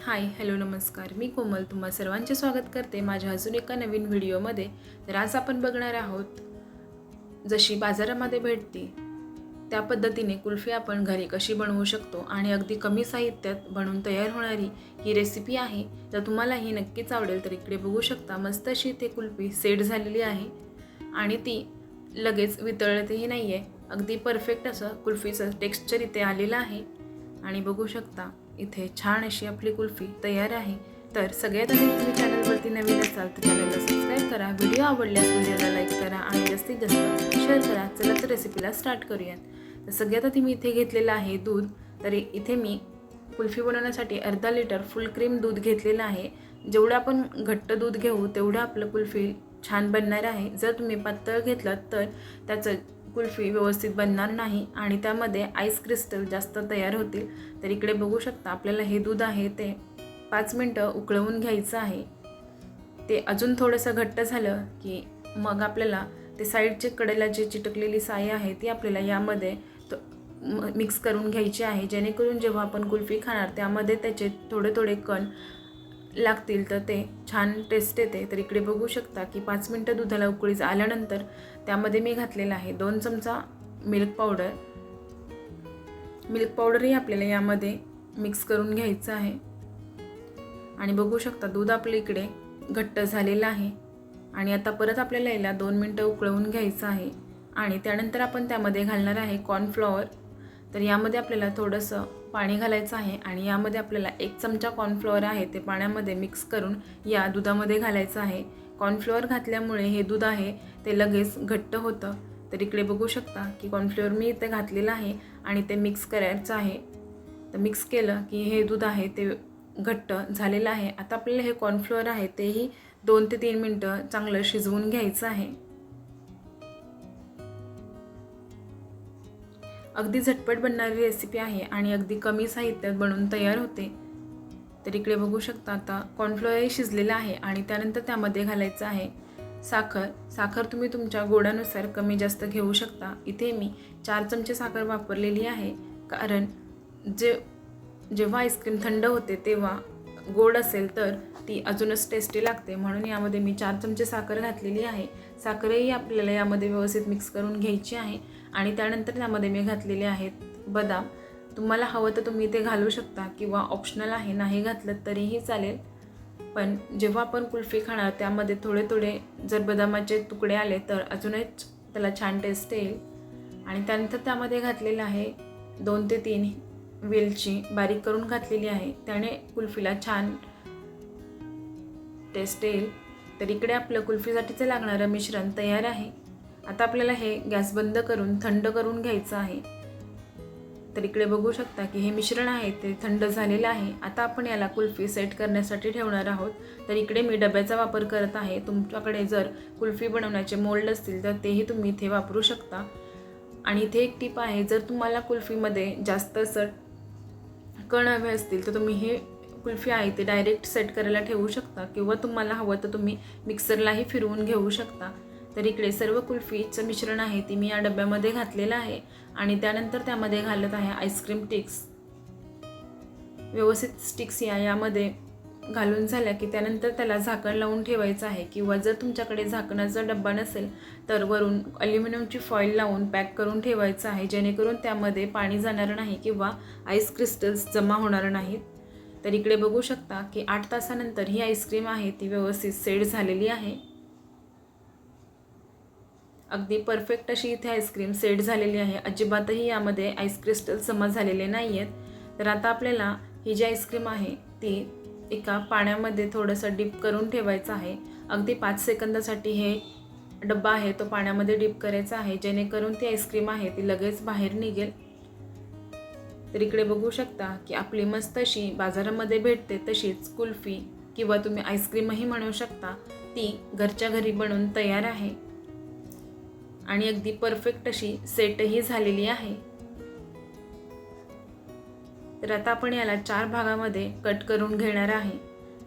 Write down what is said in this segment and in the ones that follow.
Hi hello नमस्कार. मी कोमल तुम्हा सर्वांचे स्वागत करते माझ्या अजून एका नवीन व्हिडिओमध्ये. तर आज आपण बघणार आहोत जशी बाजारामध्ये भेटते त्या पद्धतीने कुल्फी आपण घरी कशी बनवू शकतो आणि अगदी कमी साहित्यात बनवून तयार होणारी ही रेसिपी आहे. तर तुम्हाला ही नक्कीच आवडेल. तर इकडे बघू शकता मस्त अशी इथे कुल्फी सेट झालेली आहे आणि ती लगेच वितळतही नाही आहे. अगदी परफेक्ट असं कुल्फीचं टेक्स्चर इथे आलेलं आहे आणि बघू शकता इथे छान अशी आपली कुल्फी तयार आहे. तर सगळ्यात आधी तुम्ही चॅनलवरती नवीन असाल तर चॅनलला सबस्क्राईब करा, व्हिडिओ आवडल्यास व्हिडिओला लाईक करा आणि जास्तीत जास्त शेअर करा. चला तर रेसिपीला स्टार्ट करूयात. तर सगळ्यात आधी मी इथे घेतलेलं आहे दूध. तर इथे मी कुल्फी बनवण्यासाठी अर्धा लिटर फुल क्रीम दूध घेतलेलं आहे. जेवढं आपण घट्ट दूध घेऊ तेवढं आपलं कुल्फी छान बनणार आहे. जर तुम्ही पातळ घेतलं तर त्याचं कुल्फी व्यवस्थित बनणार नाही आणि त्यामध्ये आईस क्रिस्टल जास्त तयार होतील. तर इकडे बघू शकता आपल्याला हे दूध आहे ते 5 मिनटं उकळवून घ्यायचं आहे. ते अजून थोडंसं घट्ट झालं की मग आपल्याला ते साईडचे कडेला जे चिटकलेली साय आहे ती आपल्याला यामध्ये मिक्स करून घ्यायची आहे, जेणेकरून जेव्हा आपण कुल्फी खाणार त्यामध्ये त्याचे थोडे थोडे कण लागतील तर ते छान टेस्ट येते. तर इकडे बघू शकता की 5 मिनटं दुधाला उकळी आल्यानंतर त्यामध्ये मी घातलेला आहे 2 चमचा मिल्क पावडरही आपल्याला यामध्ये मिक्स करून घ्यायचं आहे. आणि बघू शकता दूध आपल्या इकडे घट्ट झालेलं आहे आणि आता परत आपल्याला याला 2 मिनटं उकळवून घ्यायचं आहे आणि त्यानंतर आपण त्यामध्ये घालणार आहे कॉर्नफ्लॉवर. तर यामध्ये आपल्याला थोडंसं पाणी घालायचं आहे आणि यामध्ये आपल्याला 1 चमचा कॉर्नफ्लॉवर आहे ते पाण्यामध्ये मिक्स करून या दुधामध्ये घालायचं आहे. कॉर्नफ्लॉवर घातल्यामुळे हे दूध आहे ते लगेच घट्ट होतं. तर इकडे बघू शकता की कॉर्नफ्लॉवर मी इथे घातलेलं आहे आणि ते मिक्स करायचं आहे. तर मिक्स केलं की हे दूध आहे ते घट्ट झालेलं आहे. आता आपल्याला हे कॉर्नफ्लॉवर आहे तेही 2 ते 3 मिनटं चांगलं शिजवून घ्यायचं आहे. अगदी झटपट बनणारी रेसिपी आहे आणि अगदी कमी साहित्यात बनवून तयार होते. तर इकडे बघू शकता आता कॉर्नफ्लॉवरही शिजलेला आहे आणि त्यानंतर त्यामध्ये घालायचं आहे साखर तुम्ही तुमच्या गोडानुसार कमी जास्त घेऊ शकता. इथे मी 4 चमचे साखर वापरलेली आहे, कारण जेव्हा आईस्क्रीम थंड होते तेव्हा गोड असेल तर ती अजूनच टेस्टी लागते, म्हणून यामध्ये मी 4 चमचे साखर घातलेली आहे. साखरही आपल्याला यामध्ये व्यवस्थित मिक्स करून घ्यायची आहे आणि त्यानंतर त्यामध्ये मी घातलेले आहेत बदाम. तुम्हाला हवं तर तुम्ही ते घालू शकता किंवा ऑप्शनल आहे, नाही घातलं तरीही चालेल. पण जेव्हा आपण कुल्फी खाणार त्यामध्ये थोडे थोडे जर बदामाचे तुकडे आले तर अजूनच त्याला छान टेस्ट येईल. आणि त्यानंतर त्यामध्ये घातलेलं आहे 2 ते 3 वेलची बारीक करून घातलेली आहे, त्याने कुल्फीला छान टेस्ट येईल. तर इकडे आपलं कुल्फीसाठीचं लागणारं मिश्रण तयार आहे. आता आपल्याला हे गॅस बंद करून थंड करून घ्यायचं आहे. तर इकडे बघू शकता की हे मिश्रण आहे ते थंड झालेलं आहे. आता आपण याला कुल्फी सेट करण्यासाठी ठेवणार आहोत. तर इकडे मी डब्याचा वापर करत आहे. तुमच्याकडे जर कुल्फी बनवण्याचे मोल्ड असतील तर तेही तुम्ही इथे वापरू शकता. आणि इथे एक टिप आहे, जर तुम्हाला कुल्फीमध्ये जास्त असं कण हवे असतील तर तुम्ही हे कुल्फी आहे ते डायरेक्ट सेट करायला ठेवू शकता किंवा तुम्हाला हवं तर तुम्ही मिक्सरलाही फिरवून घेऊ शकता. तर इकडे सर्व कुल्फीचं मिश्रण आहे ती मी या डब्यामध्ये घातलेलं आहे आणि त्यानंतर त्यामध्ये घालत आहे आईस्क्रीम स्टिक्स. व्यवस्थित स्टिक्स यामध्ये घालून झाल्या की त्यानंतर त्याला झाकण लावून ठेवायचं आहे, किंवा जर तुमच्याकडे झाकणाचा डब्बा नसेल तर वरून ॲल्युमिनियमची फॉईल लावून पॅक करून ठेवायचं आहे, जेणेकरून त्यामध्ये पाणी जाणार नाही किंवा आईस क्रिस्टल्स जमा होणार नाहीत. तर इकडे बघू शकता की 8 तासानंतर ही आईस्क्रीम आहे ती व्यवस्थित सेट झालेली आहे. अगदी परफेक्ट अशी इथे आईस्क्रीम सेट झालेली आहे. अजिबातही यामध्ये आईस क्रिस्टल जमा झालेले नाही आहेत. तर आता आपल्याला ही जी आईस्क्रीम आहे ती एका पाण्यामध्ये थोडंसं डिप करून ठेवायचं आहे. अगदी 5 सेकंदासाठी हे डब्बा आहे तो पाण्यामध्ये डिप करायचा आहे, जेणेकरून ती आईस्क्रीम आहे ती लगेच बाहेर निघेल. तर इकडे बघू शकता की आपली मस्त अशी बाजारामध्ये भेटते तशीच कुल्फी किंवा तुम्ही आईस्क्रीमही म्हणू शकता, ती घरच्या घरी बनवून तयार आहे आणि अगदी परफेक्ट अशी सेटही झालेली आहे. तर आता आपण याला 4 भागामध्ये कट करून घेणार आहे.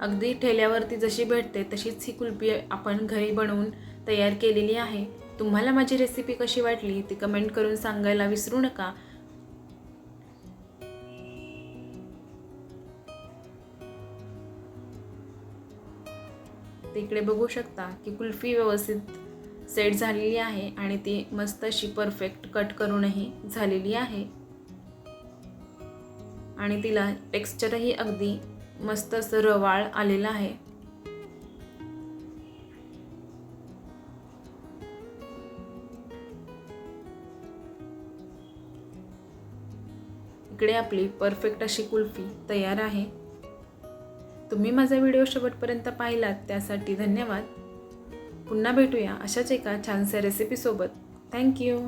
अगदी ठेल्यावरती जशी भेटते तशीच ही कुल्फी आपण घरी बनवून तयार केलेली आहे. तुम्हाला माझी रेसिपी कशी वाटली ती कमेंट करून सांगायला विसरू नका. तर इकडे बघू शकता की कुल्फी व्यवस्थित सेट झालेली आहे आणि ती मस्त अशी परफेक्ट कट करूनही झालेली आहे आणि तिला टेक्स्चरही अगदी मस्त असं रवाळ आलेलं आहे. इकडे आपली परफेक्ट अशी कुल्फी तयार आहे. तुम्ही माझा व्हिडिओ शेवटपर्यंत पाहिलात त्यासाठी धन्यवाद. पुन्हा भेटूया अशाच एका छानशा रेसिपीसोबत. थँक्यू.